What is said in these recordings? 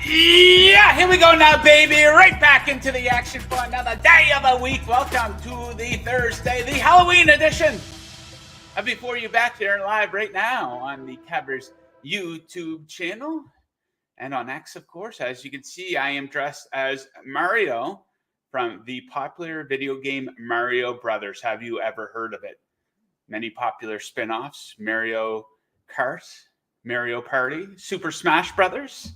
Yeah, here we go now, baby. Right back into the action for another day of the week. Welcome to the Thursday, the Halloween edition of Before You Back here live right now on the Cabbers YouTube channel and on X, of course. As you can see, I am dressed as Mario from the popular video game Mario Brothers. Have you ever heard of it? Many popular spin-offs: Mario Kart, Mario Party, Super Smash Brothers.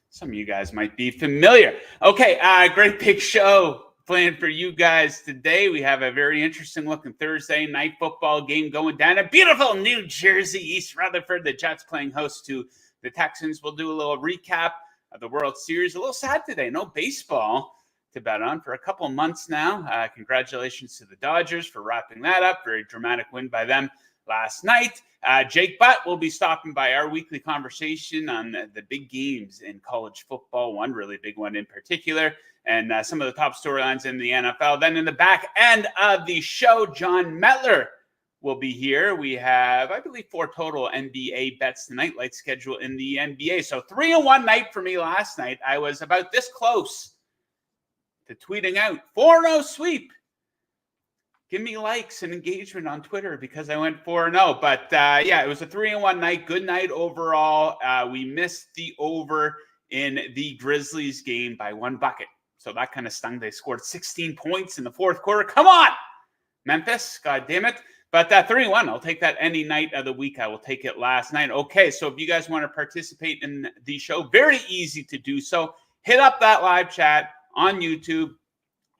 Some of you guys might be familiar. Okay, great big show planned for you guys today. We have a very interesting looking Thursday night football game going down in beautiful New Jersey, East Rutherford. The Jets playing host to the Texans. We'll do a little recap of the World Series. A little sad today, no baseball to bet on for a couple months now. Congratulations to the Dodgers for wrapping that up. Very dramatic win by them last night. Jake Butt will be stopping by our weekly conversation on the big games in college football, one really big one in particular, and some of the top storylines in the NFL. Then in the back end of the show, Jon Metler will be here. We have, I believe, 4 total NBA bets tonight, light schedule in the NBA. So 3-1 night for me last night. I was about this close to tweeting out 4-0 sweep. Give me likes and engagement on Twitter because I went 4-0. But yeah, it was a 3-1 night. Good night overall. We missed the over in the Grizzlies game by 1 bucket. So that kind of stung. They scored 16 points in the fourth quarter. Come on, Memphis. God damn it. But 3-1, I'll take that any night of the week. I will take it last night. Okay, so if you guys want to participate in the show, very easy to do so. Hit up that live chat on YouTube,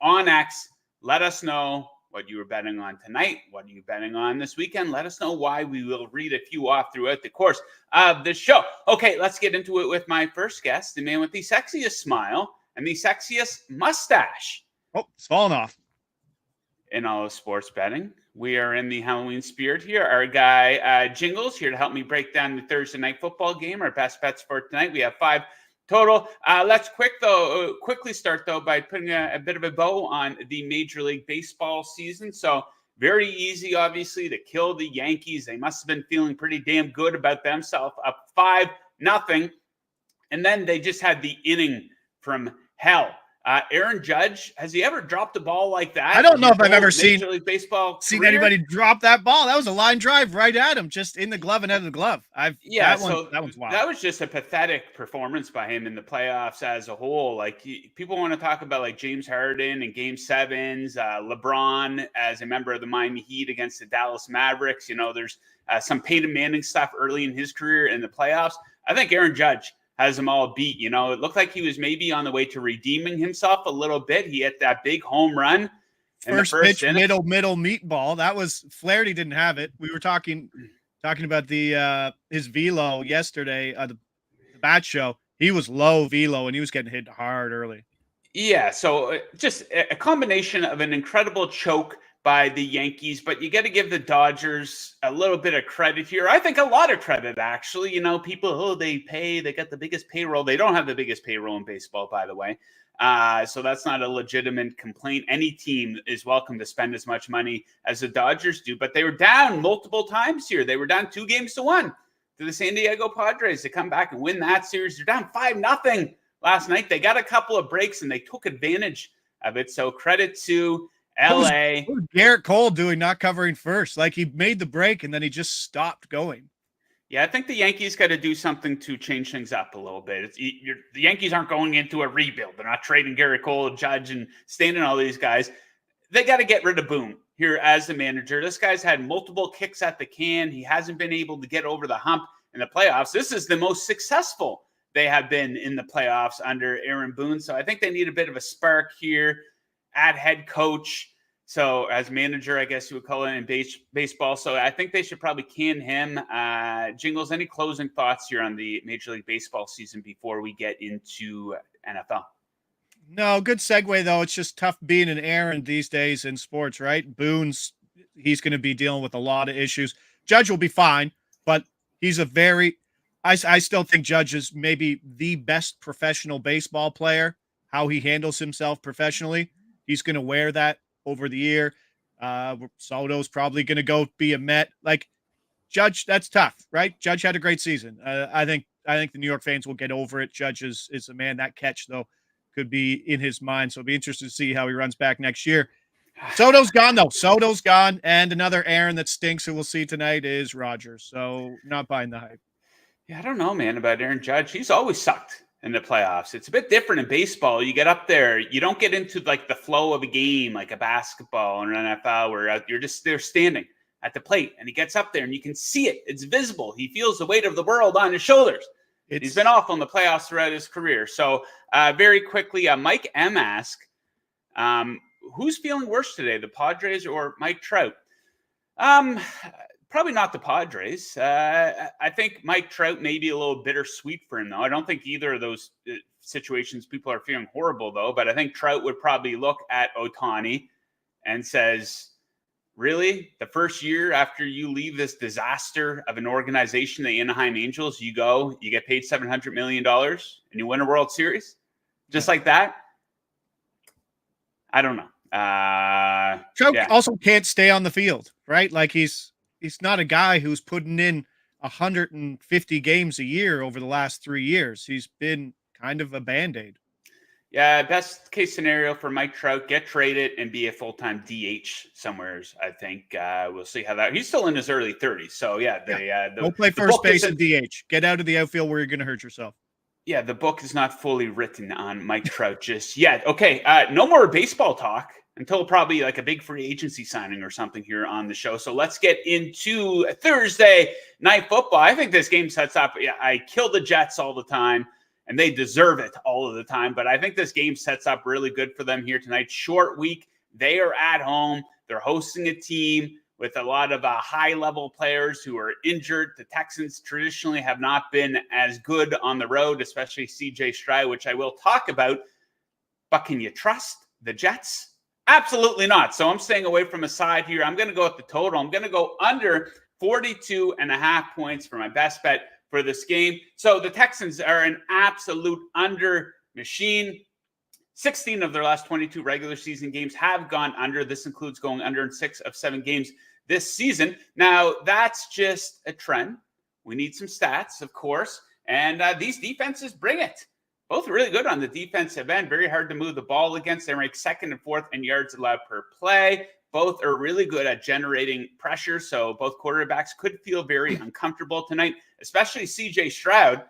on X. Let us know what you were betting on tonight. What are you betting on this weekend? Let us know why. We will read a few off throughout the course of the show. Okay, let's get into it with my first guest, the man with the sexiest smile and the sexiest mustache. Oh, it's falling off. In all of sports betting. We are in the Halloween spirit here. Our guy, Jingles, here to help me break down the Thursday night football game, our best bets for tonight. We have 5 total. Let's quickly start, though, by putting a bit of a bow on the Major League Baseball season. So very easy, obviously, to kill the Yankees. They must have been feeling pretty damn good about themselves, up 5-0. And then they just had the inning from hell. Aaron Judge, has he ever dropped a ball like that? I don't know if I've ever seen baseball anybody drop that ball. That was a line drive right at him, just in the glove and out of the glove. That one's wild. That was just a pathetic performance by him in the playoffs as a whole. Like, people want to talk about like James Harden in Game 7s, LeBron as a member of the Miami Heat against the Dallas Mavericks. You know, there's some Peyton Manning stuff early in his career in the playoffs. I think Aaron Judge has them all beat. You know, it looked like he was maybe on the way to redeeming himself a little bit. He hit that big home run. First pitch, middle meatball. That was Flaherty didn't have it. We were talking about the his velo yesterday, the bat show. He was low velo and he was getting hit hard early. Yeah, so just a combination of an incredible choke by the Yankees, but you got to give the Dodgers a little bit of credit here. I think a lot of credit, actually. You know, people, they got the biggest payroll. They don't have the biggest payroll in baseball, by the way. So that's not a legitimate complaint. Any team is welcome to spend as much money as the Dodgers do, but they were down multiple times here. They were down 2-1 to the San Diego Padres to come back and win that series. They're down 5-0 last night. They got a couple of breaks and they took advantage of it. So credit to LA. What was Garrett Cole doing not covering first? Like, he made the break and then he just stopped going. Yeah, I think the Yankees got to do something to change things up a little bit. The Yankees aren't going into a rebuild. They're not trading Garrett Cole, Judge, and Stan and all these guys. They got to get rid of Boone here as the manager. This guy's had multiple kicks at the can. He hasn't been able to get over the hump in the playoffs. This is the most successful they have been in the playoffs under Aaron Boone. So I think they need a bit of a spark here at head coach. So as manager, I guess you would call it in baseball. So I think they should probably can him. Jingles, any closing thoughts here on the Major League Baseball season before we get into NFL? No, good segue, though. It's just tough being an Aaron these days in sports, right? He's going to be dealing with a lot of issues. Judge will be fine, but he's I still think Judge is maybe the best professional baseball player, how he handles himself professionally. He's going to wear that over the year. Soto's probably going to go be a Met. Like, Judge, that's tough, right? Judge had a great season. I think I think the New York fans will get over it. Judge is a man. That catch, though, could be in his mind. So it'll be interesting to see how he runs back next year. Soto's gone, though. Soto's gone. And another Aaron that stinks who we'll see tonight is Rodgers. So not buying the hype. Yeah, I don't know, man, about Aaron Judge. He's always sucked in the playoffs. It's a bit different in baseball. You get up there, you don't get into like the flow of a game, like a basketball or an NFL, where you're just there standing at the plate, and he gets up there and you can see it. It's visible. He feels the weight of the world on his shoulders. He's been awful in the playoffs throughout his career. So very quickly, Mike M. asked, who's feeling worse today, the Padres or Mike Trout? Probably not the Padres. I think Mike Trout may be a little bittersweet for him, though. I don't think either of those situations people are feeling horrible, though. But I think Trout would probably look at Ohtani and says, really? The first year after you leave this disaster of an organization, the Anaheim Angels, you get paid $700 million and you win a World Series? Just like that? I don't know. Trout also can't stay on the field, right? Like he's not a guy who's putting in 150 games a year over the last 3 years. He's been kind of a Band-Aid. Yeah, best case scenario for Mike Trout, get traded and be a full-time DH somewhere, I think. We'll see how that – he's still in his early 30s. So, go play first base and DH. Get out of the outfield where you're going to hurt yourself. Yeah, the book is not fully written on Mike Trout just yet. Okay, no more baseball talk until probably like a big free agency signing or something here on the show. So let's get into Thursday night football. I think this game sets up. Yeah, I kill the Jets all the time, and they deserve it all of the time. But I think this game sets up really good for them here tonight. Short week. They are at home. They're hosting a team with a lot of high-level players who are injured. The Texans traditionally have not been as good on the road, especially C.J. Stroud, which I will talk about. But can you trust the Jets? Absolutely not. So I'm staying away from a side here. I'm going to go with the total. I'm going to go under 42.5 points for my best bet for this game. So the Texans are an absolute under machine. 16 of their last 22 regular season games have gone under. This includes going under in 6 of 7 games this season. Now, that's just a trend. We need some stats, of course. And these defenses bring it. Both really good on the defensive end. Very hard to move the ball against. They rank 2nd and 4th in yards allowed per play. Both are really good at generating pressure. So both quarterbacks could feel very uncomfortable tonight, especially C.J. Stroud.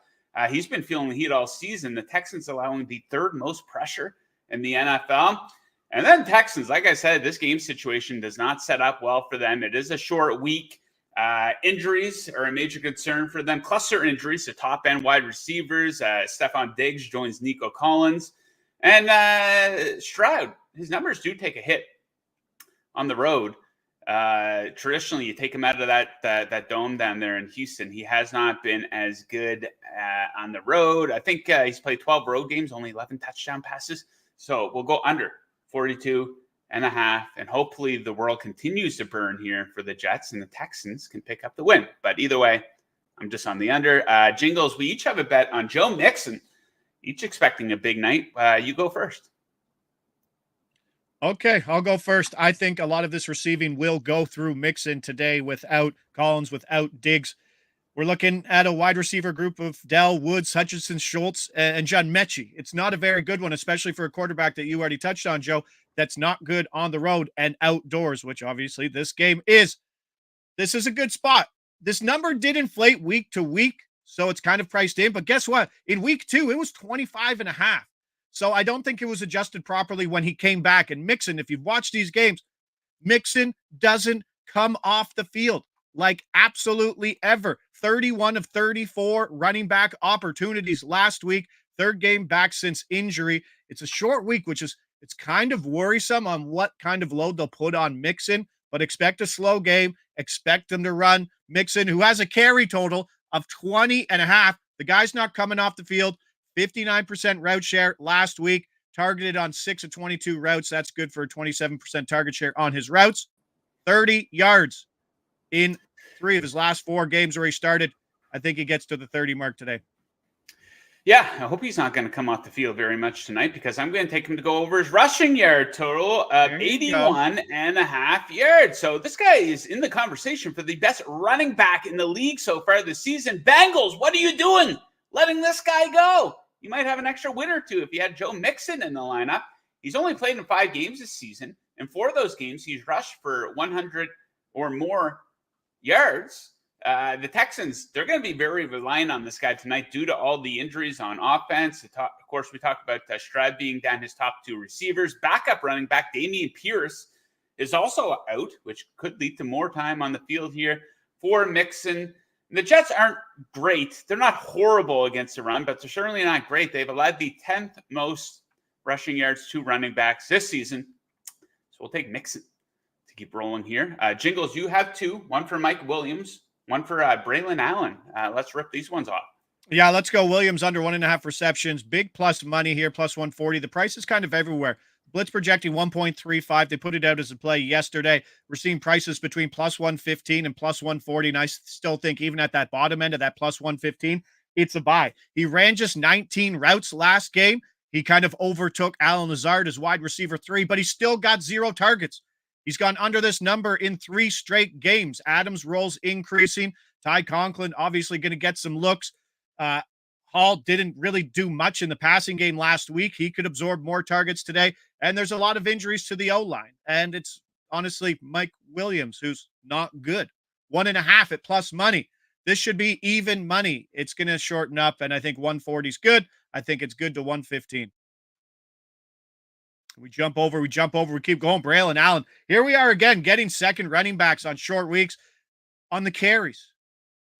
He's been feeling the heat all season. The Texans allowing the 3rd most pressure in the NFL. And then Texans, like I said, this game situation does not set up well for them. It is a short week. Injuries are a major concern for them. Cluster injuries to top-end wide receivers. Stephon Diggs joins Nico Collins. And Stroud, his numbers do take a hit on the road. Traditionally, you take him out of that dome down there in Houston. He has not been as good on the road. I think he's played 12 road games, only 11 touchdown passes. So we'll go under 42.5, and hopefully the world continues to burn here for the Jets and the Texans can pick up the win. But either way, I'm just on the under. Jingles, we each have a bet on Joe Mixon, each expecting a big night. You go first. Okay, I'll go first. I think a lot of this receiving will go through Mixon today without Collins, without Diggs. We're looking at a wide receiver group of Dell, Woods, Hutchinson, Schultz, and Jon Metler. It's not a very good one, especially for a quarterback that you already touched on, Joe, that's not good on the road and outdoors, which obviously this game is. This is a good spot. This number did inflate week to week, so it's kind of priced in. But guess what? In week 2, it was 25.5. So I don't think it was adjusted properly when he came back. And Mixon, if you've watched these games, Mixon doesn't come off the field like absolutely ever. 31 of 34 running back opportunities last week. 3rd game back since injury. It's a short week, which is it's kind of worrisome on what kind of load they'll put on Mixon, but expect a slow game. Expect them to run. Mixon, who has a carry total of 20.5. The guy's not coming off the field. 59% route share last week, targeted on 6 of 22 routes. That's good for a 27% target share on his routes. 30 yards in 3 of his last 4 games where he started. I think he gets to the 30 mark today. Yeah, I hope he's not going to come off the field very much tonight because I'm going to take him to go over his rushing yard total of 81.5 yards. So this guy is in the conversation for the best running back in the league so far this season. Bengals, what are you doing? letting this guy go. You might have an extra win or two if you had Joe Mixon in the lineup. He's only played in 5 games this season, and 4 of those games he's rushed for 100 or more yards. The Texans, they're going to be very reliant on this guy tonight due to all the injuries on offense. Of course, we talked about Stroud being down his top 2 receivers. Backup running back Dameon Pierce is also out, which could lead to more time on the field here for Mixon. The Jets aren't great. They're not horrible against the run, but they're certainly not great. They've allowed the 10th most rushing yards to running backs this season. So we'll take Mixon to keep rolling here. Jingles, you have 2, one for Mike Williams, one for Braylon Allen. Let's rip these ones off. Yeah, let's go. Williams under 1.5 receptions. Big plus money here, plus 140. The price is kind of everywhere. Blitz projecting 1.35. They put it out as a play yesterday. We're seeing prices between plus 115 and plus 140. And I still think even at that bottom end of that plus 115, it's a buy. He ran just 19 routes last game. He kind of overtook Allen Lazard as wide receiver 3, but he still got 0 targets. He's gone under this number in 3 straight games. Adams' roles increasing. Ty Conklin obviously going to get some looks. Hall didn't really do much in the passing game last week. He could absorb more targets today. And there's a lot of injuries to the O-line. And it's honestly Mike Williams, who's not good. 1.5 at plus money. This should be even money. It's going to shorten up, and I think 140 is good. I think it's good to 115. We jump over, we keep going. Braylon Allen. Here we are again, getting second running backs on short weeks on the carries,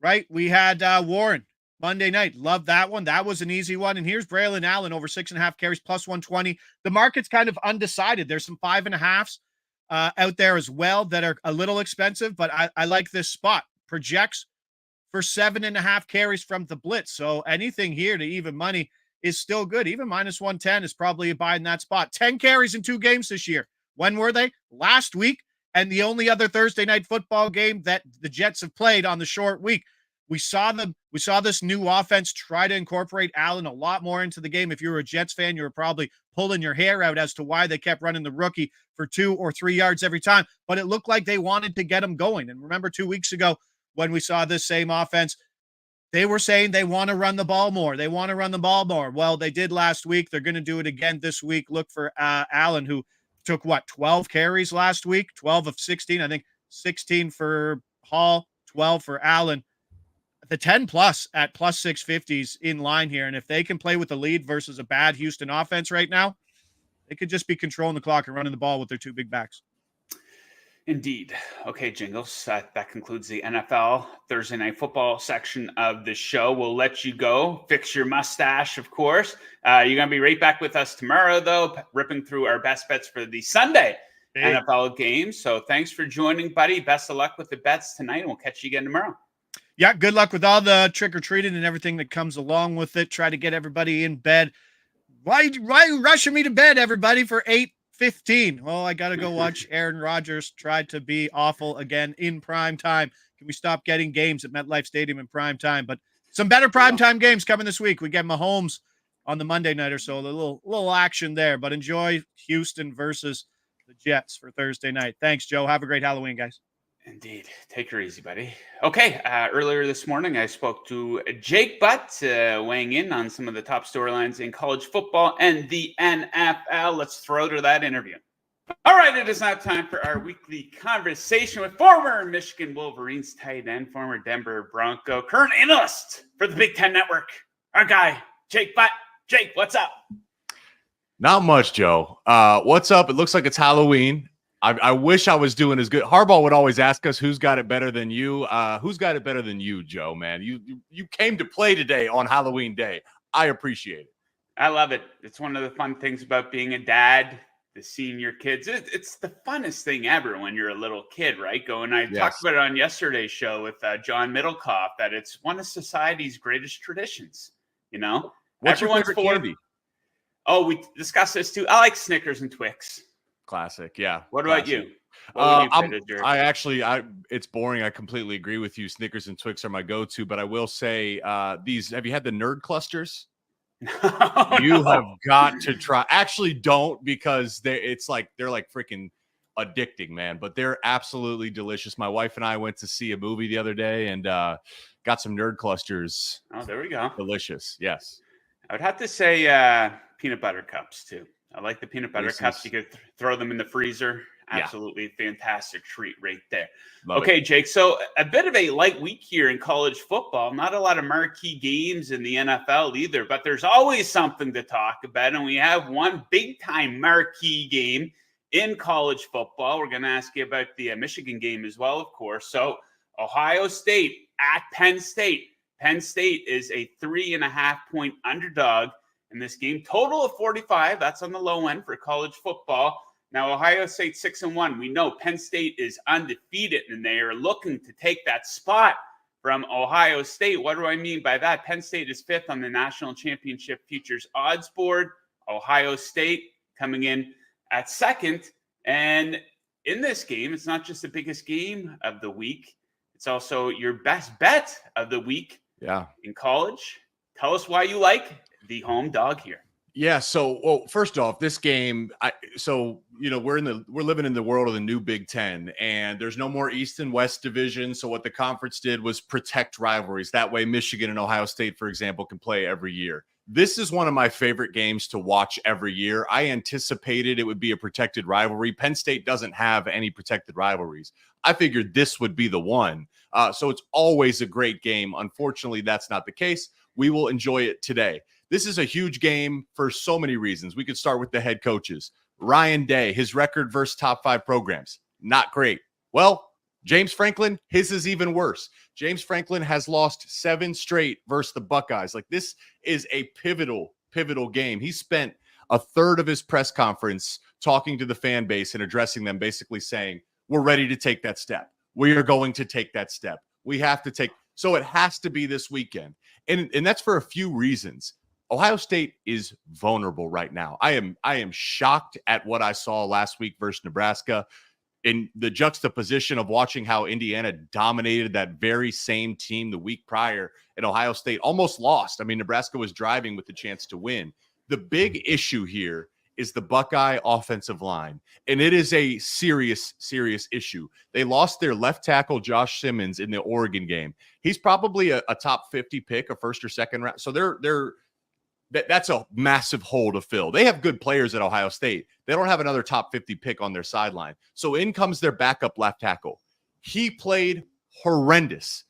right? We had Warren Monday night. Love that one. That was an easy one. And here's Braylon Allen over 6.5 carries, plus 120. The market's kind of undecided. There's some 5.5s out there as well that are a little expensive, but I like this spot. Projects for 7.5 carries from the blitz. So anything here to even money is still good. Even minus 110 is probably a buy in that spot. 10 carries in 2 games this year. When were they? Last week. And the only other Thursday night football game that the Jets have played on the short week. We saw this new offense try to incorporate Allen a lot more into the game. If you were a Jets fan, you were probably pulling your hair out as to why they kept running the rookie for 2 or 3 yards every time. But it looked like they wanted to get him going. And remember 2 weeks ago when we saw this same offense, they were saying they want to run the ball more. They want to run the ball more. Well, they did last week. They're going to do it again this week. Look for Allen, who took 12 carries last week, 12 of 16. I think 16 for Hall, 12 for Allen. The 10 plus at plus 650s in line here. And if they can play with the lead versus a bad Houston offense right now, they could just be controlling the clock and running the ball with their 2 big backs. Indeed. Okay, Jingles, that concludes the NFL Thursday Night Football section of the show. We'll let you go. Fix your mustache, of course. You're going to be right back with us tomorrow, though, ripping through our best bets for the Sunday NFL games. So thanks for joining, buddy. Best of luck with the bets tonight, and we'll catch you again tomorrow. Yeah, good luck with all the trick-or-treating and everything that comes along with it. Try to get everybody in bed. Why are you rushing me to bed, everybody, for 8:15? Well, I got to go watch Aaron Rodgers try to be awful again in prime time. Can we stop getting games at MetLife Stadium in prime time? But some better prime time games coming this week. We get Mahomes on the Monday night or so. A little action there. But enjoy Houston versus the Jets for Thursday night. Thanks, Joe. Have a great Halloween, guys. Indeed. Take her easy, buddy. Okay. Earlier this morning, I spoke to Jake Butt, weighing in on some of the top storylines in college football and the NFL. Let's throw to that interview. All right. It is now time for our weekly conversation with former Michigan Wolverines tight end, former Denver Bronco, current analyst for the Big Ten Network, our guy, Jake Butt. Jake, what's up? Not much, Joe. What's up? It looks like it's Halloween. I wish I was doing as good. Harbaugh would always ask us, who's got it better than you? Who's got it better than you, Joe, man? You came to play today on Halloween Day. I appreciate it. I love it. It's one of the fun things about being a dad, the senior kids. It's the funnest thing ever when you're a little kid, right? I talked about it on yesterday's show with Jon Metler, that it's one of society's greatest traditions, you know? What's your favorite candy? Oh, we discussed this too. I like Snickers and Twix. Classic, yeah. What about you? It's boring. I completely agree with you. Snickers and Twix are my go-to, but I will say have you had the Nerd Clusters? You have got to try. Actually, don't, because they're like freaking addicting, man. But they're absolutely delicious. My wife and I went to see a movie the other day and got some nerd clusters. Oh, there we go. Delicious. Yes. I would have to say peanut butter cups too. I like the peanut butter cups. You could throw them in the freezer. Absolutely fantastic treat right there. Love okay, it. Jake. So a bit of a light week here in college football. Not a lot of marquee games in the NFL either, but there's always something to talk about. And we have one big time marquee game in college football. We're going to ask you about the Michigan game as well, of course. So Ohio State at Penn State. Penn State is a 3.5-point underdog in this game. Total of 45. That's on the low end for college football. Now, Ohio State 6-1. We know Penn State is undefeated, and they are looking to take that spot from Ohio State. What do I mean by that? Penn State is 5th on the National Championship Futures odds board. Ohio State coming in at 2nd. And in this game, it's not just the biggest game of the week. It's also your best bet of the week in college. Tell us why you like the home dog here. Yeah. So, well, first off, this game, we're living in the world of the new Big Ten, and there's no more East and West division. So what the conference did was protect rivalries. That way, Michigan and Ohio State, for example, can play every year. This is one of my favorite games to watch every year. I anticipated it would be a protected rivalry. Penn State doesn't have any protected rivalries. I figured this would be the one. So it's always a great game. Unfortunately, that's not the case. We will enjoy it today. This is a huge game for so many reasons. We could start with the head coaches. Ryan Day, his record versus top 5 programs, not great. Well, James Franklin, his is even worse. James Franklin has lost 7 straight versus the Buckeyes. Like, this is a pivotal game. He spent a third of his press conference talking to the fan base and addressing them, basically saying, we're ready to take that step. We are going to take that step. We have to take. So it has to be this weekend. And that's for a few reasons. Ohio State is vulnerable right now. I am shocked at what I saw last week versus Nebraska, in the juxtaposition of watching how Indiana dominated that very same team the week prior, and Ohio State almost lost. I mean, Nebraska was driving with the chance to win. The big issue here is the Buckeye offensive line, and it is a serious issue. They lost their left tackle, Josh Simmons, in the Oregon game. He's probably a top 50 pick, a first or second round. So that's a massive hole to fill. They have good players at Ohio State. They don't have another top 50 pick on their sideline. So in comes their backup left tackle. He played horrendous,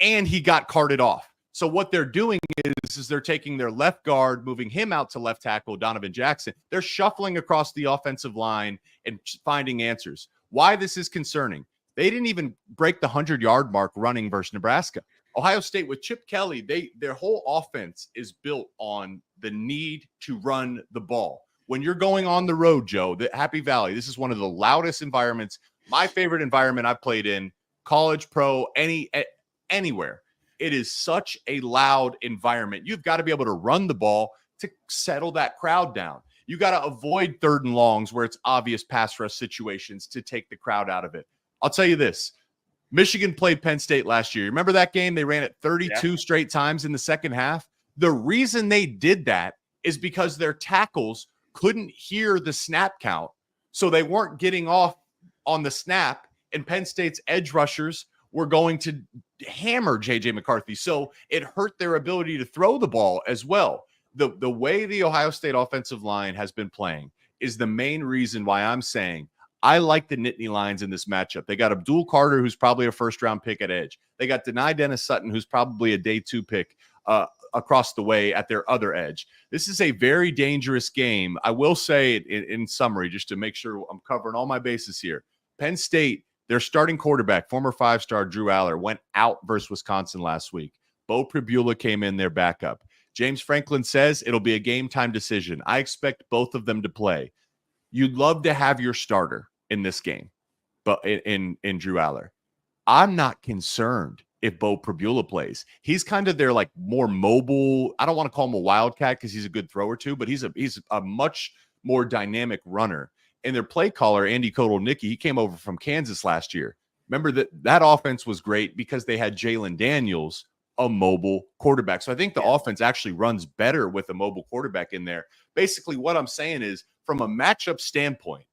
and he got carted off. So what they're doing is they're taking their left guard, moving him out to left tackle, Donovan Jackson. They're shuffling across the offensive line and finding answers. Why this is concerning, they didn't even break the 100-yard mark running versus Nebraska. Ohio State with Chip Kelly, their whole offense is built on the need to run the ball. When you're going on the road, Joe, the Happy Valley, this is one of the loudest environments. My favorite environment I've played in, college, pro, anywhere. It is such a loud environment. You've got to be able to run the ball to settle that crowd down. You got to avoid 3rd and longs where it's obvious pass rush situations to take the crowd out of it. I'll tell you this. Michigan played Penn State last year. Remember that game? They ran it 32 straight times in the second half. The reason they did that is because their tackles couldn't hear the snap count, so they weren't getting off on the snap, and Penn State's edge rushers were going to hammer J.J. McCarthy. So it hurt their ability to throw the ball as well. The way the Ohio State offensive line has been playing is the main reason why I'm saying I like the Nittany Lions in this matchup. They got Abdul Carter, who's probably a first-round pick at edge. They got Denai Dennis Sutton, who's probably a day 2 pick across the way at their other edge. This is a very dangerous game. I will say it in summary, just to make sure I'm covering all my bases here. Penn State, their starting quarterback, former 5-star Drew Aller, went out versus Wisconsin last week. Bo Pribula came in their backup. James Franklin says it'll be a game-time decision. I expect both of them to play. You'd love to have your starter in this game, but in Drew Aller. I'm not concerned if Bo Pribula plays. He's kind of their more mobile. I don't want to call him a wildcat because he's a good thrower too, but he's a much more dynamic runner. And their play caller, Andy Kotelnicki, he came over from Kansas last year. Remember that offense was great because they had Jalen Daniels, a mobile quarterback. So I think the offense actually runs better with a mobile quarterback in there. Basically, what I'm saying is, from a matchup standpoint,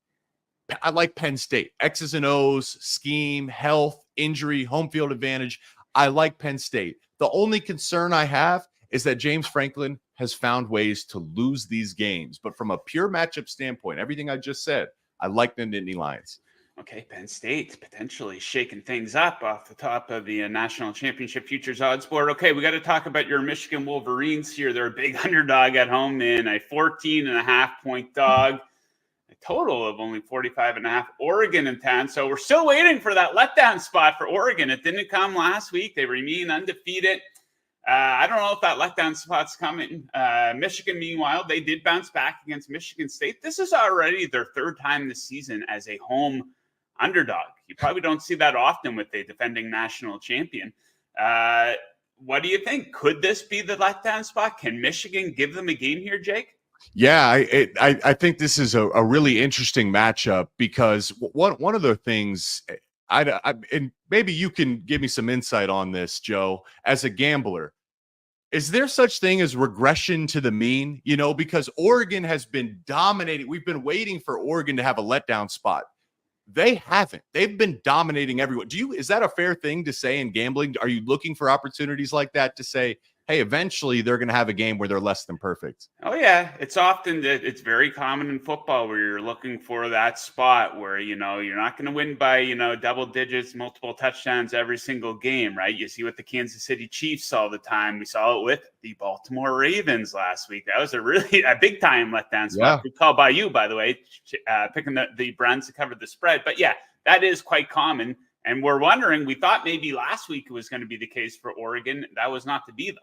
I like Penn State. X's and O's, scheme, health, injury, home field advantage. I like Penn State. The only concern I have is that James Franklin has found ways to lose these games. But from a pure matchup standpoint, everything I just said, I like the Nittany Lions. Okay, Penn State potentially shaking things up off the top of the national championship futures odds board. Okay, we got to talk about your Michigan Wolverines here. They're a big underdog at home, man. A 14.5-point dog. A total of only 45.5. Oregon in town. So we're still waiting for that letdown spot for Oregon. It didn't come last week. They remain undefeated. I don't know if that letdown spot's coming. Michigan, meanwhile, they did bounce back against Michigan State. This is already their third time this season as a home underdog. You probably don't see that often with a defending national champion. What do you think? Could this be the letdown spot? Can Michigan give them a game here, Jake? Yeah, I think this is a really interesting matchup because one of the things and maybe you can give me some insight on this, Joe, as a gambler. Is there such thing as regression to the mean? You know, because Oregon has been dominating. We've been waiting for Oregon to have a letdown spot. They haven't. They've been dominating everyone. Is that a fair thing to say in gambling? Are you looking for opportunities like that to say, hey, eventually they're going to have a game where they're less than perfect? Oh, yeah. It's very common in football where you're looking for that spot where, you're not going to win by, double digits, multiple touchdowns every single game, right? You see with the Kansas City Chiefs all the time. We saw it with the Baltimore Ravens last week. That was a big time letdown spot. Yeah. Good call by you, by the way, picking the Browns to cover the spread. But yeah, that is quite common. And we're wondering, we thought maybe last week it was going to be the case for Oregon. That was not to be, though.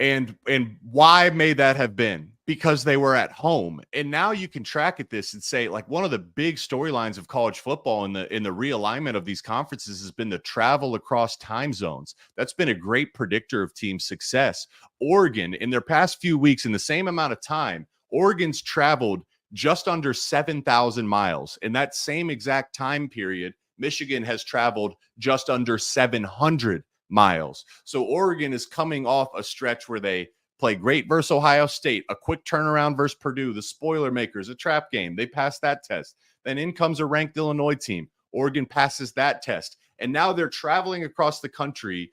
And why may that have been? Because they were at home. And now you can track at this and say, like, one of the big storylines of college football in the realignment of these conferences has been the travel across time zones. That's been a great predictor of team success. Oregon, in their past few weeks, in the same amount of time, Oregon's traveled just under 7,000 miles. In that same exact time period, Michigan has traveled just under 700 miles. So Oregon is coming off a stretch where they play great versus Ohio State, a quick turnaround versus Purdue, the spoiler makers, a trap game. They passed that test. Then in comes a ranked Illinois team. Oregon passes that test. And now they're traveling across the country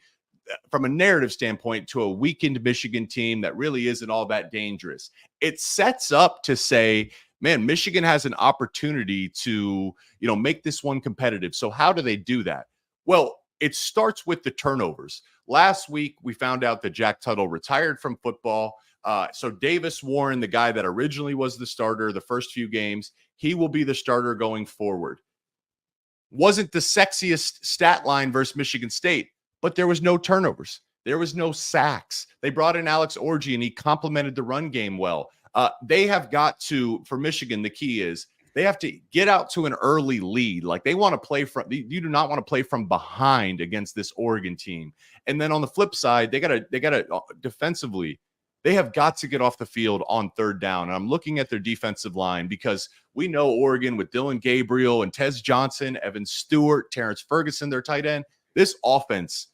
from a narrative standpoint to a weakened Michigan team that really isn't all that dangerous. It sets up to say, man, Michigan has an opportunity to, make this one competitive. So how do they do that? Well, it starts with the turnovers. Last week, we found out that Jack Tuttle retired from football. So Davis Warren, the guy that originally was the starter the first few games, he will be the starter going forward. Wasn't the sexiest stat line versus Michigan State, but there was no turnovers. There was no sacks. They brought in Alex Orji, and he complemented the run game well. They have got to, for Michigan, the key is they have to get out to an early lead. Like they want to play you do not want to play from behind against this Oregon team. And then on the flip side, they got to defensively, they have got to get off the field on third down. And I'm looking at their defensive line because we know Oregon with Dylan Gabriel and Tez Johnson, Evan Stewart, Terrence Ferguson, their tight end, this offense,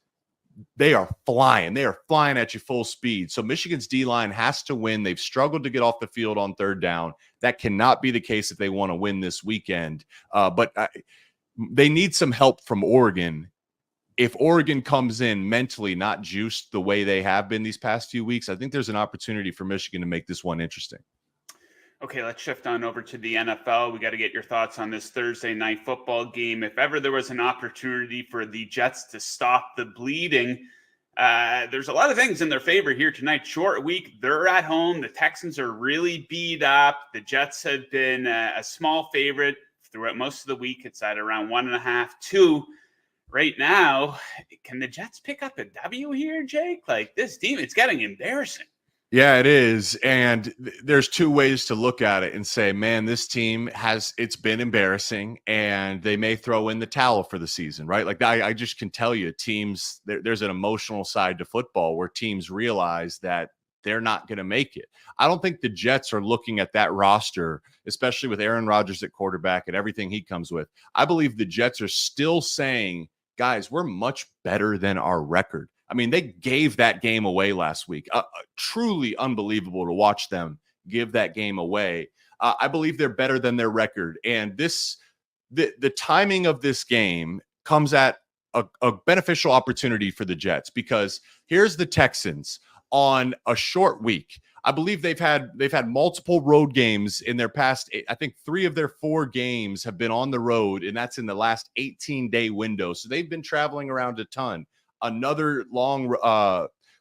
they are flying. They are flying at you full speed. So Michigan's D-line has to win. They've struggled to get off the field on third down. That cannot be the case if they want to win this weekend. But they need some help from Oregon. If Oregon comes in mentally not juiced the way they have been these past few weeks, I think there's an opportunity for Michigan to make this one interesting. Okay, let's shift on over to the NFL. We got to get your thoughts on this Thursday night football game. If ever there was an opportunity for the Jets to stop the bleeding, there's a lot of things in their favor here tonight. Short week, they're at home. The Texans are really beat up. The Jets have been a small favorite throughout most of the week. It's at around 1.5, 2 right now. Can the Jets pick up a W here, Jake? Like this team, it's getting embarrassing. Yeah, it is. And there's two ways to look at it and say, man, this team it's been embarrassing and they may throw in the towel for the season, right? Like I just can tell you teams, there's an emotional side to football where teams realize that they're not going to make it. I don't think the Jets are looking at that roster, especially with Aaron Rodgers at quarterback and everything he comes with. I believe the Jets are still saying, guys, we're much better than our record. I mean, they gave that game away last week. Truly unbelievable to watch them give that game away. I believe they're better than their record. And this the timing of this game comes at a beneficial opportunity for the Jets, because here's the Texans on a short week. I believe they've had multiple road games in their past. I think 3 of their 4 games have been on the road, and that's in the last 18-day window. So they've been traveling around a ton. Another long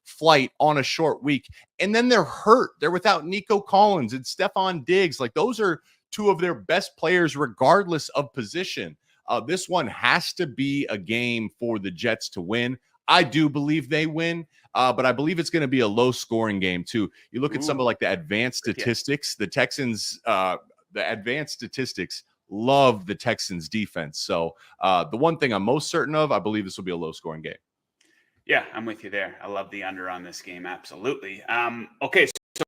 flight on a short week, and then they're hurt. They're without Nico Collins and Stephon Diggs. Like, those are 2 of their best players, regardless of position. This one has to be a game for the Jets to win. I do believe they win, but I believe it's going to be a low-scoring game too. You look at some of like the advanced statistics. The Texans, the advanced statistics love the Texans defense. So the one thing I'm most certain of, I believe this will be a low-scoring game. Yeah, I'm with you there. I love the under on this game. Absolutely. Okay, so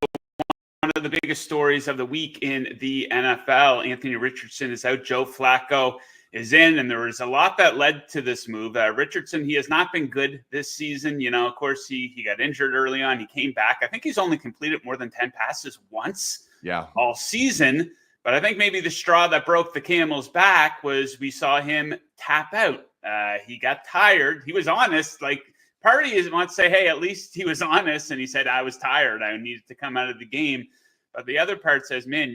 one of the biggest stories of the week in the NFL, Anthony Richardson is out. Joe Flacco is in, and there was a lot that led to this move. Richardson, he has not been good this season. You know, of course, he got injured early on. He came back. I think he's only completed more than 10 passes once all season. But I think maybe the straw that broke the camel's back was we saw him tap out. He got tired. He was honest. Like, part of you wants to say, hey, at least he was honest, and he said, I was tired. I needed to come out of the game. But the other part says, man,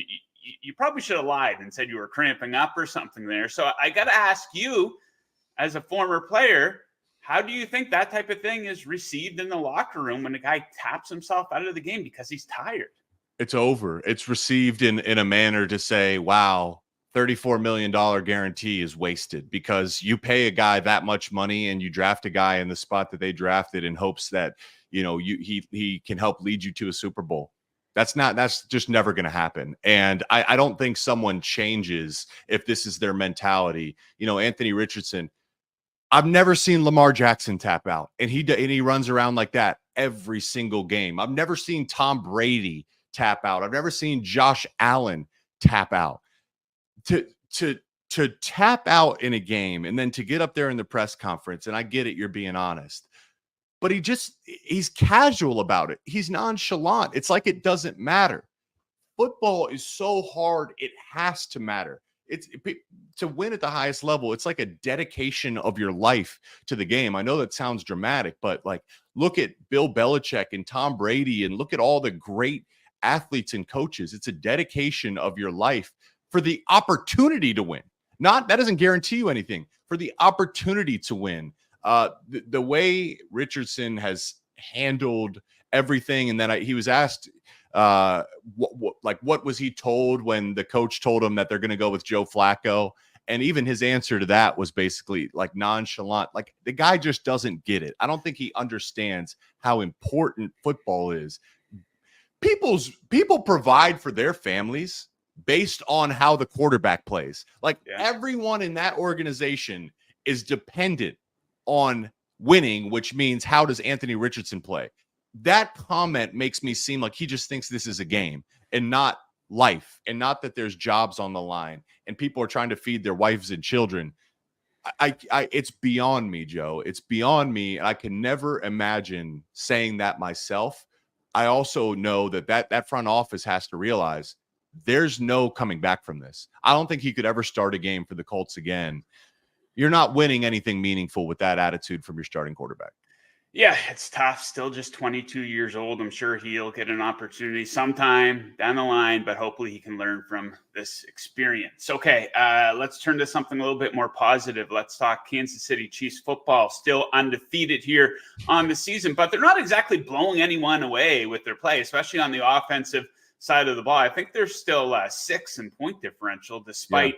you probably should have lied and said you were cramping up or something there. So I got to ask you, as a former player, how do you think that type of thing is received in the locker room when a guy taps himself out of the game because he's tired? It's over. It's received in a manner to say, wow, $34 million guarantee is wasted, because you pay a guy that much money and you draft a guy in the spot that they drafted in hopes that, you know, he can help lead you to a Super Bowl. That's just never going to happen. And I don't think someone changes if this is their mentality. You know, Anthony Richardson, I've never seen Lamar Jackson tap out, and he runs around like that every single game. I've never seen Tom Brady tap out. I've never seen Josh Allen tap out. To tap out in a game and then to get up there in the press conference, and I get it, you're being honest, but he's casual about it. He's nonchalant. It's like it doesn't matter. Football is so hard. It has to matter. To win at the highest level. It's like a dedication of your life to the game. I know that sounds dramatic, but like, look at Bill Belichick and Tom Brady, and look at all the great athletes and coaches. It's a dedication of your life for the opportunity to win. That doesn't guarantee you anything. For the opportunity to win. The way Richardson has handled everything, and then he was asked, what was he told when the coach told him that they're going to go with Joe Flacco, and even his answer to that was basically like nonchalant. Like, the guy just doesn't get it. I don't think he understands how important football is. People provide for their families based on how the quarterback plays. Like, everyone in that organization is dependent on winning, which means how does Anthony Richardson play? That comment makes me seem like he just thinks this is a game and not life, and not that there's jobs on the line and people are trying to feed their wives and children. It's beyond me, Joe. It's beyond me. And I can never imagine saying that myself. I also know that front office has to realize there's no coming back from this. I don't think he could ever start a game for the Colts again. You're not winning anything meaningful with that attitude from your starting quarterback. Yeah, it's tough. Still just 22 years old. I'm sure he'll get an opportunity sometime down the line, but hopefully he can learn from this experience. Okay, let's turn to something a little bit more positive. Let's talk Kansas City Chiefs football. Still undefeated here on the season, but they're not exactly blowing anyone away with their play, especially on the offensive side of the ball. I think they're still 6 in point differential, despite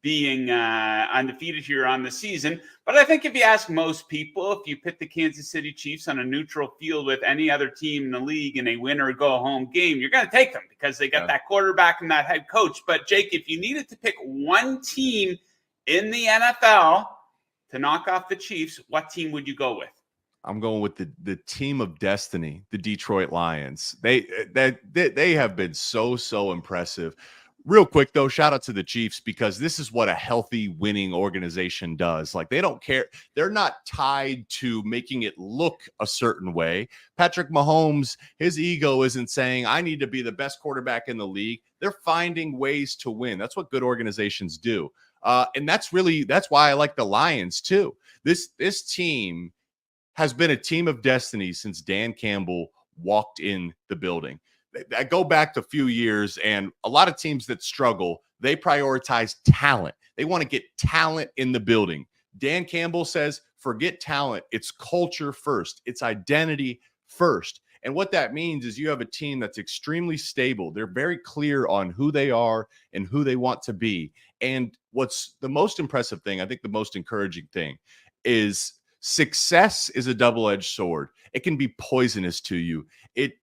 being undefeated here on the season. But I think if you ask most people, if you put the Kansas City Chiefs on a neutral field with any other team in the league in a win or go home game, you're going to take them because they got that quarterback and that head coach. But Jake, if you needed to pick one team in the NFL to knock off the Chiefs, what team would you go with? I'm going with the team of destiny, the Detroit Lions. They have been so impressive. Real quick, though, shout out to the Chiefs, because this is what a healthy winning organization does. Like, they don't care. They're not tied to making it look a certain way. Patrick Mahomes, his ego isn't saying, I need to be the best quarterback in the league. They're finding ways to win. That's what good organizations do. And that's why I like the Lions too. This team has been a team of destiny since Dan Campbell walked in the building. I go back to a few years, and a lot of teams that struggle, they prioritize talent. They want to get talent in the building. Dan Campbell says, forget talent. It's culture first. It's identity first. And what that means is you have a team that's extremely stable. They're very clear on who they are and who they want to be. And what's the most impressive thing, I think the most encouraging thing, is success is a double-edged sword. It can be poisonous to you. It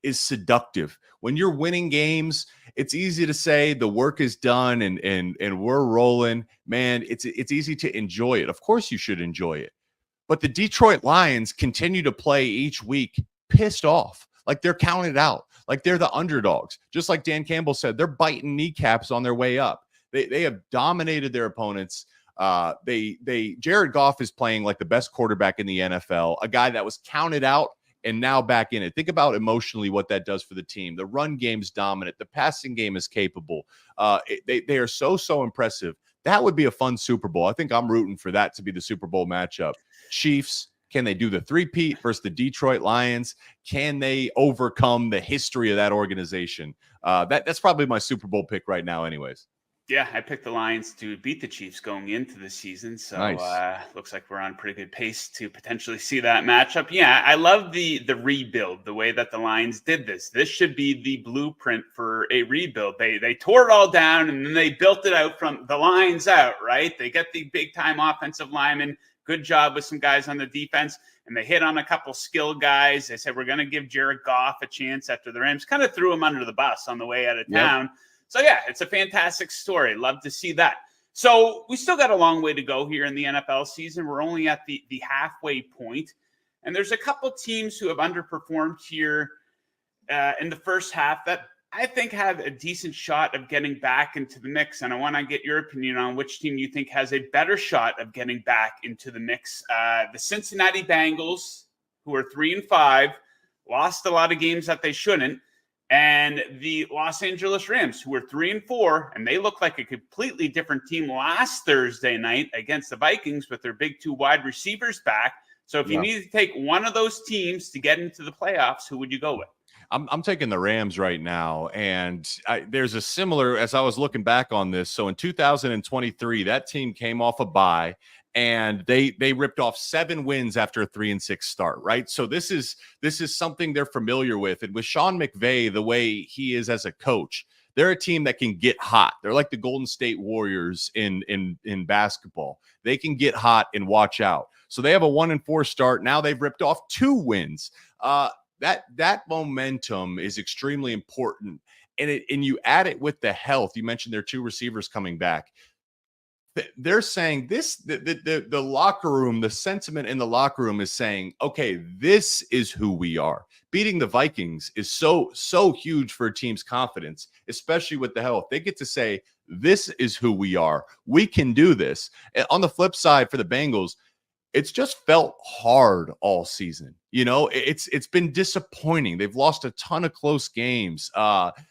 is seductive. When you're winning games, it's easy to say the work is done and we're rolling. Man, it's easy to enjoy it. Of course you should enjoy it. But the Detroit Lions continue to play each week pissed off, like they're counted out, like they're the underdogs. Just like Dan Campbell said, they're biting kneecaps on their way up. They have dominated their opponents. Jared Goff is playing like the best quarterback in the NFL, a guy that was counted out and now back in it. Think about emotionally what that does for the team. The run game's dominant. The passing game is capable. They are so impressive. That would be a fun Super Bowl. I think I'm rooting for that to be the Super Bowl matchup. Chiefs, can they do the three-peat versus the Detroit Lions? Can they overcome the history of that organization? That's probably my Super Bowl pick right now anyways. Yeah, I picked the Lions to beat the Chiefs going into the season. So nice. Looks like we're on pretty good pace to potentially see that matchup. Yeah, I love the rebuild, the way that the Lions did this. This should be the blueprint for a rebuild. They tore it all down and then they built it out from the lines out, right? They get the big-time offensive linemen. Good job with some guys on the defense. And they hit on a couple skill guys. They said, we're going to give Jared Goff a chance after the Rams. Kind of threw him under the bus on the way out of town. Yep. So, yeah, it's a fantastic story. Love to see that. So we still got a long way to go here in the NFL season. We're only at the halfway point. And there's a couple teams who have underperformed here in the first half that I think have a decent shot of getting back into the mix. And I want to get your opinion on which team you think has a better shot of getting back into the mix. The Cincinnati Bengals, who are 3-5, lost a lot of games that they shouldn't. And the Los Angeles Rams, who were 3-4, and they look like a completely different team last Thursday night against the Vikings with their big two wide receivers back. So if you need to take one of those teams to get into the playoffs, who would you go with? I'm taking the Rams right now. And there's a similar, as I was looking back on this. So in 2023, that team came off a bye. And they ripped off 7 wins after a 3-6 start, right? So this is something they're familiar with. And with Sean McVay, the way he is as a coach, they're a team that can get hot. They're like the Golden State Warriors in basketball. They can get hot and watch out. So they have a 1-4 start. Now they've ripped off 2 wins. That momentum is extremely important. And you add it with the health. You mentioned their 2 receivers coming back. They're saying this, the locker room, the sentiment in the locker room is saying, okay, this is who we are. Beating the Vikings is so huge for a team's confidence, especially with the health. They get to say, this is who we are. We can do this. And on the flip side for the Bengals, it's just felt hard all season. You know, it's been disappointing. They've lost a ton of close games.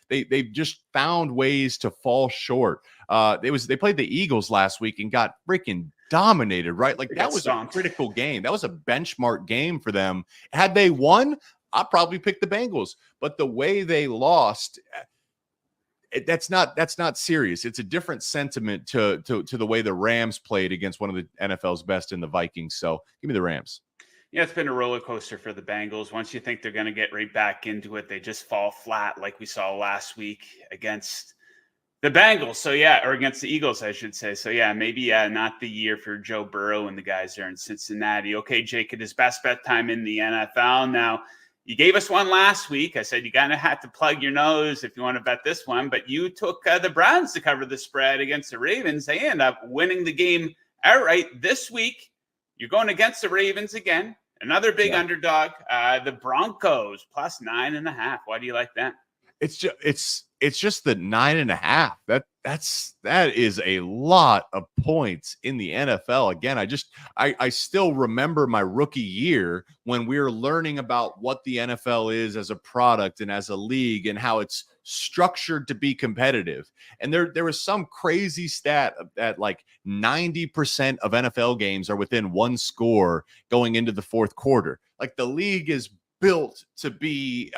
They've just found ways to fall short. They played the Eagles last week and got freaking dominated, right? Like that was a critical game. That was a benchmark game for them. Had they won, I'd probably pick the Bengals. But the way they lost, that's not serious. It's a different sentiment to the way the Rams played against one of the NFL's best in the Vikings. So give me the Rams. Yeah, it's been a roller coaster for the Bengals. Once you think they're going to get right back into it, they just fall flat like we saw last week against the Bengals. So, yeah, or against the Eagles, I should say. So, yeah, maybe not the year for Joe Burrow and the guys there in Cincinnati. Okay, Jake, it is best bet time in the NFL. Now, you gave us one last week. I said you kind of had to plug your nose if you want to bet this one, but you took the Browns to cover the spread against the Ravens. They end up winning the game outright this week. You're going against the Ravens again. Another big underdog, the Broncos, plus 9.5. Why do you like that? It's just the 9.5. That is a lot of points in the NFL. Again, I still remember my rookie year when we were learning about what the NFL is as a product and as a league and how it's structured to be competitive. And there was some crazy stat that like 90% of NFL games are within one score going into the fourth quarter. Like the league is built to be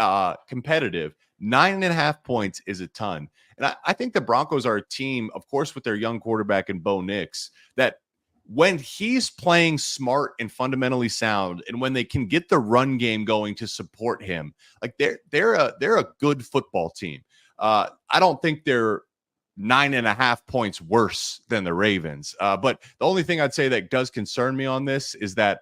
competitive. 9.5 points is a ton. And I think the Broncos are a team, of course, with their young quarterback and Bo Nix, that when he's playing smart and fundamentally sound, and when they can get the run game going to support him, like they're a good football team. I don't think they're 9.5 points worse than the Ravens. But the only thing I'd say that does concern me on this is that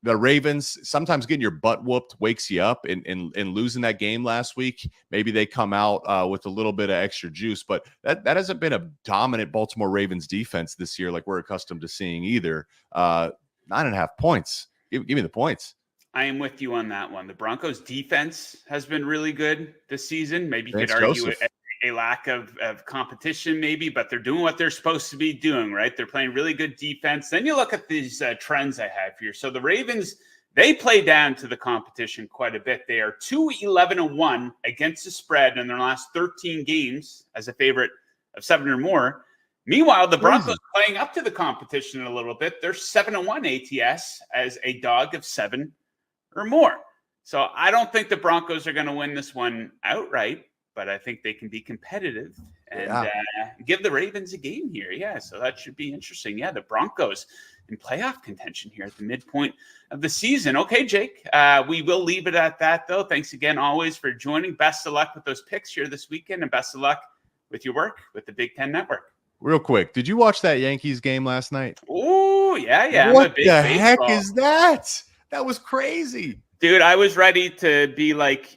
the Ravens, sometimes getting your butt whooped wakes you up, and losing that game last week, maybe they come out with a little bit of extra juice, but that hasn't been a dominant Baltimore Ravens defense this year like we're accustomed to seeing either. 9.5 points. Give me the points. I am with you on that one. The Broncos defense has been really good this season. Maybe you Thanks, could argue Joseph. a lack of competition maybe, but they're doing what they're supposed to be doing, right? They're playing really good defense. Then you look at these trends I have here. So the Ravens, they play down to the competition quite a bit. They are 2-11-1 against the spread in their last 13 games as a favorite of 7 or more. Meanwhile, the Broncos playing up to the competition a little bit. They're 7-1 ATS as a dog of 7 or more. So I don't think the Broncos are going to win this one outright, but I think they can be competitive and give the Ravens a game here. Yeah, so that should be interesting. Yeah, the Broncos in playoff contention here at the midpoint of the season. Okay, Jake, we will leave it at that, though. Thanks again always for joining. Best of luck with those picks here this weekend, and best of luck with your work with the Big Ten Network. Real quick, did you watch that Yankees game last night? Oh, yeah. What the heck is that? That was crazy. Dude, I was ready to be like,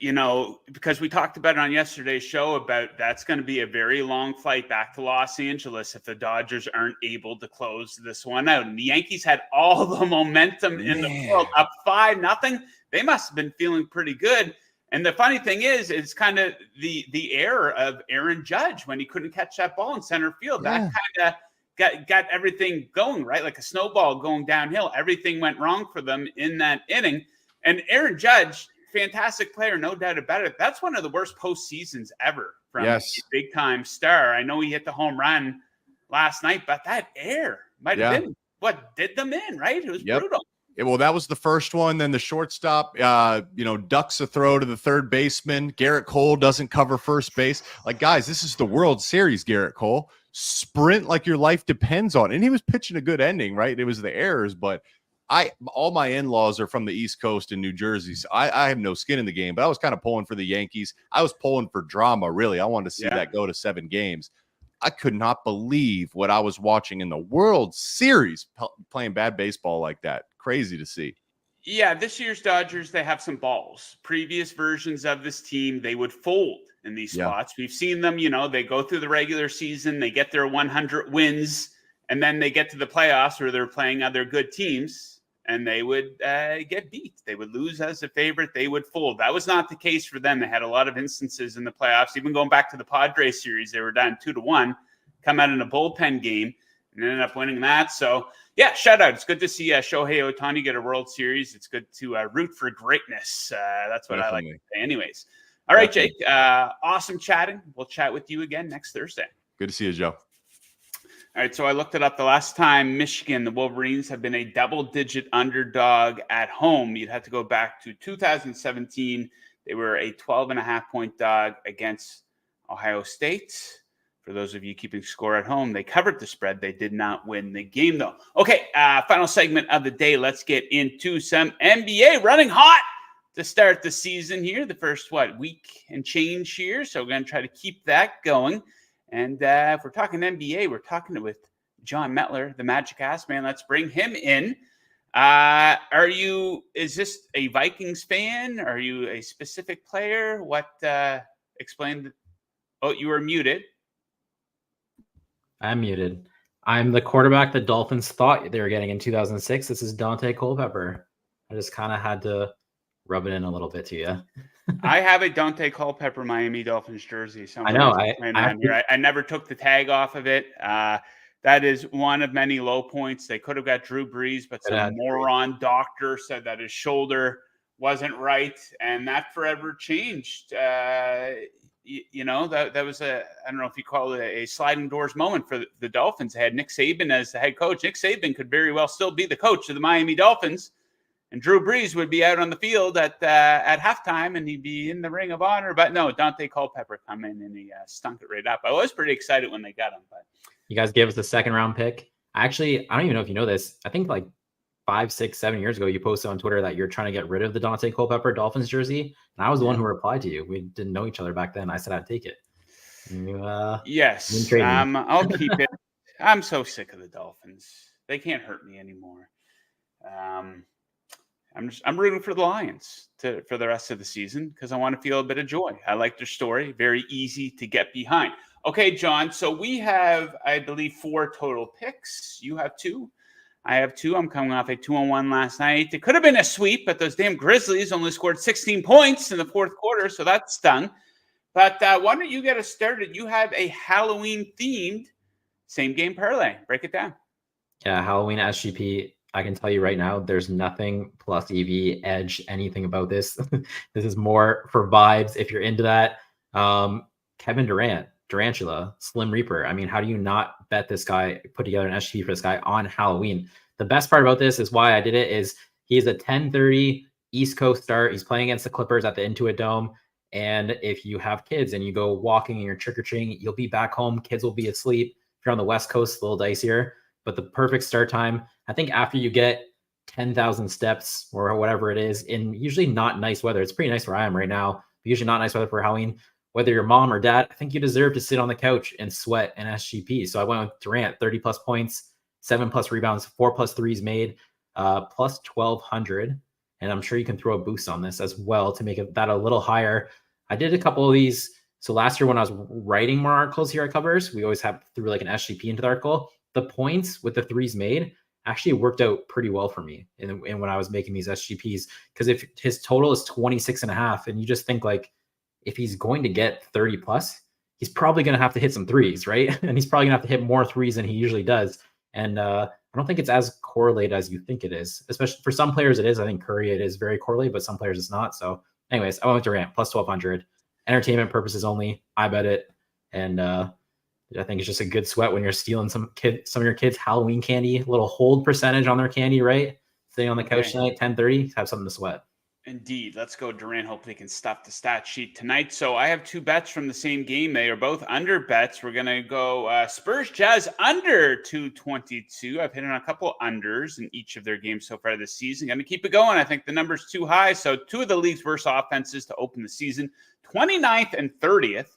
because we talked about it on yesterday's show about that's going to be a very long flight back to Los Angeles if the Dodgers aren't able to close this one out. And the Yankees had all the momentum in the world, up 5-0. They must have been feeling pretty good. And the funny thing is, it's kind of the error of Aaron Judge when he couldn't catch that ball in center field. That kind of got everything going, right? Like a snowball going downhill. Everything went wrong for them in that inning. And Aaron Judge, fantastic player, no doubt about it. That's one of the worst postseasons ever from a big-time star. I know he hit the home run last night, but that error might have been what did them in, right? It was brutal. Yeah, well, that was the first one. Then the shortstop, ducks a throw to the third baseman. Garrett Cole doesn't cover first base. Like, guys, this is the World Series, Garrett Cole. Sprint like your life depends on it. And he was pitching a good ending, right? It was the errors, but all my in-laws are from the East Coast in New Jersey, so I have no skin in the game, but I was kind of pulling for the Yankees. I was pulling for drama, really. I wanted to see that go to 7 games. I could not believe what I was watching in the World Series playing bad baseball like that. Crazy to see. Yeah, this year's Dodgers, they have some balls. Previous versions of this team, they would fold in these spots. We've seen them, they go through the regular season, they get their 100 wins, and then they get to the playoffs where they're playing other good teams, and they would get beat. They would lose as a favorite. They would fold. That was not the case for them. They had a lot of instances in the playoffs. Even going back to the Padres series, they were down 2-1, come out in a bullpen game, and ended up winning that. So, yeah, shout out. It's good to see Shohei Ohtani get a World Series. It's good to root for greatness. That's what I like to say. Anyways. All right, Jake. Awesome chatting. We'll chat with you again next Thursday. Good to see you, Joe. All right, so I looked it up. The last time Michigan, the Wolverines, have been a double-digit underdog at home, you'd have to go back to 2017. They were a 12.5-point dog against Ohio State. For those of you keeping score at home, they covered the spread. They did not win the game, though. Okay, final segment of the day. Let's get into some NBA running hot to start the season here. The first, week and change here. So we're going to try to keep that going. And if we're talking NBA, we're talking with Jon Metler, the Magic Ass Man. Let's bring him in. Is this a Vikings fan? Are you a specific player? Explain. Oh, you were muted. I'm muted. I'm the quarterback the Dolphins thought they were getting in 2006. This is Dante Culpepper. I just kind of had to rub it in a little bit to you. I have a Dante Culpepper Miami Dolphins jersey. I know. I never took the tag off of it. That is one of many low points. They could have got Drew Brees, but some moron doctor said that his shoulder wasn't right, and that forever changed. That was I don't know if you call it a sliding doors moment for the Dolphins. They had Nick Saban as the head coach. Nick Saban could very well still be the coach of the Miami Dolphins, and Drew Brees would be out on the field at halftime, and he'd be in the Ring of Honor. But no, Dante Culpepper come in, and he stunk it right up. I was pretty excited when they got him. But you guys gave us the second round pick. Actually, I don't even know if you know this. I think like 5, 6, 7 years ago, you posted on Twitter that you're trying to get rid of the Dante Culpepper Dolphins jersey. And I was the one who replied to you. We didn't know each other back then. I said I'd take it. Yes. I'll keep it. I'm so sick of the Dolphins. They can't hurt me anymore. I'm rooting for the Lions for the rest of the season because I want to feel a bit of joy. I like their story. Very easy to get behind. Okay, John. So we have, I believe, 4 total picks. You have 2. I have 2. I'm coming off a 2-1 last night. It could have been a sweep, but those damn Grizzlies only scored 16 points in the fourth quarter, so that stung. But why don't you get us started? You have a Halloween-themed same-game parlay. Break it down. Yeah, Halloween SGP. I can tell you right now, there's nothing plus EV, edge, anything about this. This is more for vibes if you're into that. Kevin Durant, Durantula, Slim Reaper. I mean, how do you not bet this guy, put together an SGP for this guy on Halloween? The best part about this is why I did it is he's a 10:30 East Coast start. He's playing against the Clippers at the Intuit Dome. And if you have kids and you go walking and you're trick-or-treating, you'll be back home. Kids will be asleep. If you're on the West Coast, it's a little dicier. But the perfect start time, I think after you get 10,000 steps or whatever it is in usually not nice weather. It's pretty nice where I am right now, but usually not nice weather for Halloween. Whether you're mom or dad, I think you deserve to sit on the couch and sweat an SGP. So I went with Durant, 30 plus points, 7 plus rebounds, 4 plus threes made, plus 1,200. And I'm sure you can throw a boost on this as well to make that a little higher. I did a couple of these. So last year when I was writing more articles here at Covers, we always threw like an SGP into the article. The points with the threes made actually worked out pretty well for me and when I was making these SGPs, because if his total is 26.5 and you just think like, if he's going to get 30 plus, he's probably going to have to hit some threes, right? And he's probably gonna have to hit more threes than he usually does. And I don't think it's as correlated as you think it is, especially for some players it is. I think Curry, it is very correlated, but some players it's not. So anyways, I went with Durant plus 1,200, entertainment purposes only. I bet it. And I think it's just a good sweat when you're stealing some of your kids' Halloween candy, a little hold percentage on their candy, right? Sitting on the couch tonight, 10:30, have something to sweat. Indeed. Let's go, Durant. Hopefully he can stuff the stat sheet tonight. So I have 2 bets from the same game. They are both under bets. We're going to go Spurs Jazz under 222. I've hit on a couple unders in each of their games so far this season. Going to keep it going. I think the number's too high. So 2 of the league's worst offenses to open the season, 29th and 30th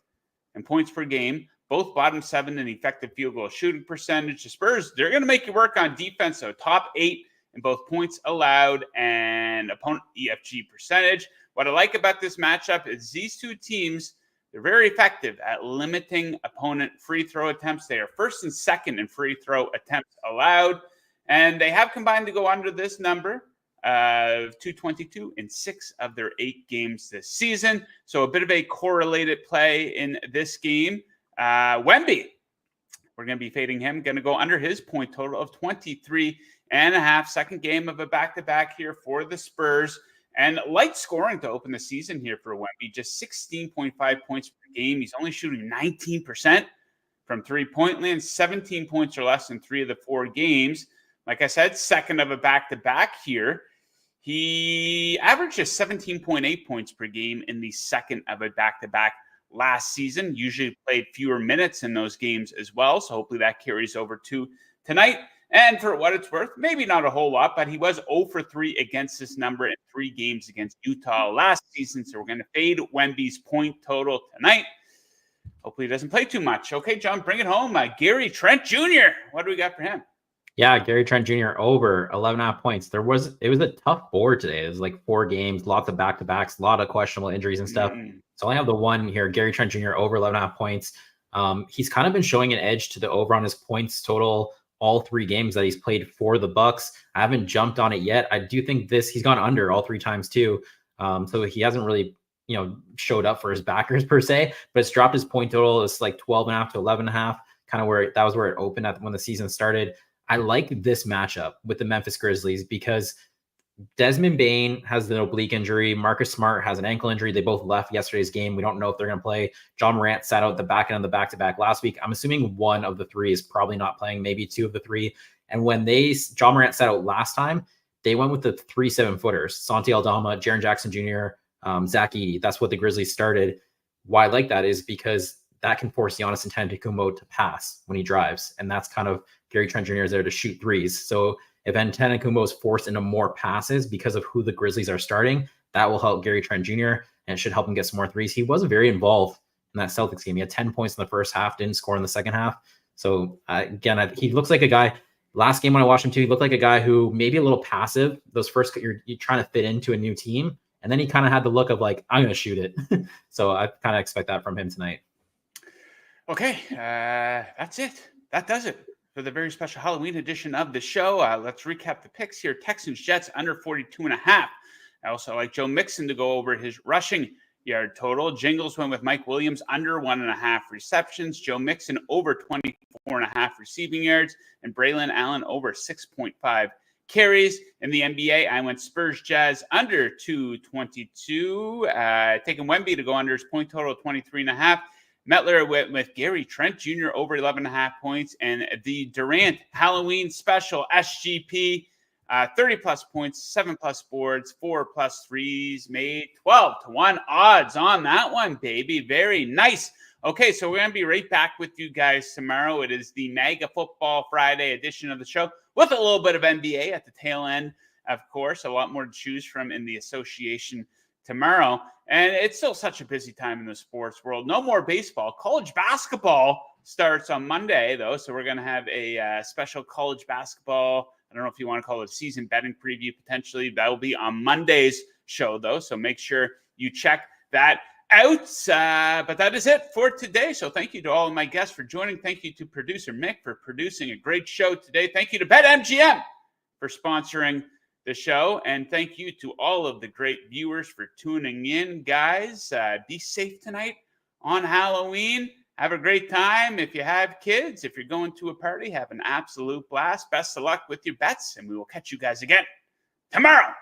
in points per game. Both bottom 7 in effective field goal shooting percentage. The Spurs, they're going to make you work on defense. So top 8 in both points allowed and opponent EFG percentage. What I like about this matchup is these 2 teams, they're very effective at limiting opponent free throw attempts. They are first and second in free throw attempts allowed. And they have combined to go under this number of 222 in 6 of their 8 games this season. So a bit of a correlated play in this game. Wemby, we're going to be fading him. Going to go under his point total of 23.5. Second game of a back-to-back here for the Spurs. And light scoring to open the season here for Wemby. Just 16.5 points per game. He's only shooting 19% from three-point land. 17 points or less in 3 of the 4 games. Like I said, second of a back-to-back here. He averages 17.8 points per game in the second of a back-to-back last season. Usually played fewer minutes in those games as well. So hopefully that carries over to tonight. And for what it's worth, maybe not a whole lot, but he was 0 for 3 against this number in 3 games against Utah last season. So we're going to fade Wemby's point total tonight. Hopefully he doesn't play too much. Okay, John, bring it home. Gary Trent Jr., what do we got for him? Yeah, Gary Trent Jr. over 11.5 points. It was a tough board today. It was like 4 games, lots of back-to-backs, a lot of questionable injuries and stuff. So I only have the one here, Gary Trent Jr. over 11.5 points. He's kind of been showing an edge to the over on his points total all 3 games that he's played for the Bucks. I haven't jumped on it yet. I do think he's gone under all 3 times too. So he hasn't really, showed up for his backers per se, but it's dropped his point total. It's like 12.5 to 11.5, kind of where that was where it opened when the season started. I like this matchup with the Memphis Grizzlies because Desmond Bane has the oblique injury. Marcus Smart has an ankle injury. They both left yesterday's game. We don't know if they're going to play. John Morant sat out the back end of the back-to-back last week. I'm assuming one of the three is probably not playing, maybe two of the three. And when John Morant sat out last time, they went with the 3 7-footers, Santi Aldama, Jaren Jackson Jr., Zach Edey. That's what the Grizzlies started. Why I like that is because that can force Giannis Antetokounmpo to pass when he drives. And that's kind of Gary Trent Jr. is there to shoot threes. So if Antetokounmpo is forced into more passes because of who the Grizzlies are starting, that will help Gary Trent Jr. and it should help him get some more threes. He was very involved in that Celtics game. He had 10 points in the first half, didn't score in the second half. So again, he looks like a guy. Last game when I watched him too, he looked like a guy who maybe a little passive. Those first, you're trying to fit into a new team. And then he kind of had the look of like, I'm going to shoot it. So I kind of expect that from him tonight. Okay, that's it. That does it for the very special Halloween edition of the show. Let's recap the picks here. Texans Jets under 42.5. I also like Joe Mixon to go over his rushing yard total. Jingles went with Mike Williams under 1.5 receptions. Joe Mixon over 24.5 receiving yards. And Braylon Allen over 6.5 carries. In the NBA, I went Spurs Jazz under 222. Taking Wemby to go under his point total of 23.5. Metler went with Gary Trent Jr. over 11.5 points. And the Durant Halloween special SGP, 30+ points, 7+ boards, 4+ threes made, 12-1 odds on that one, baby. Very nice. Okay, so we're going to be right back with you guys tomorrow. It is the Mega Football Friday edition of the show with a little bit of NBA at the tail end, of course. A lot more to choose from in the association tomorrow. And it's still such a busy time in the sports world. No more baseball. College basketball starts on Monday, though. So we're going to have a special college basketball. I don't know if you want to call it a season betting preview potentially. That will be on Monday's show, though. So make sure you check that out. But that is it for today. So thank you to all of my guests for joining. Thank you to producer Mick for producing a great show today. Thank you to BetMGM for sponsoring the show. And thank you to all of the great viewers for tuning in, guys. Be safe tonight on Halloween. Have a great time. If you have kids, if you're going to a party, have an absolute blast. Best of luck with your bets, and we will catch you guys again tomorrow.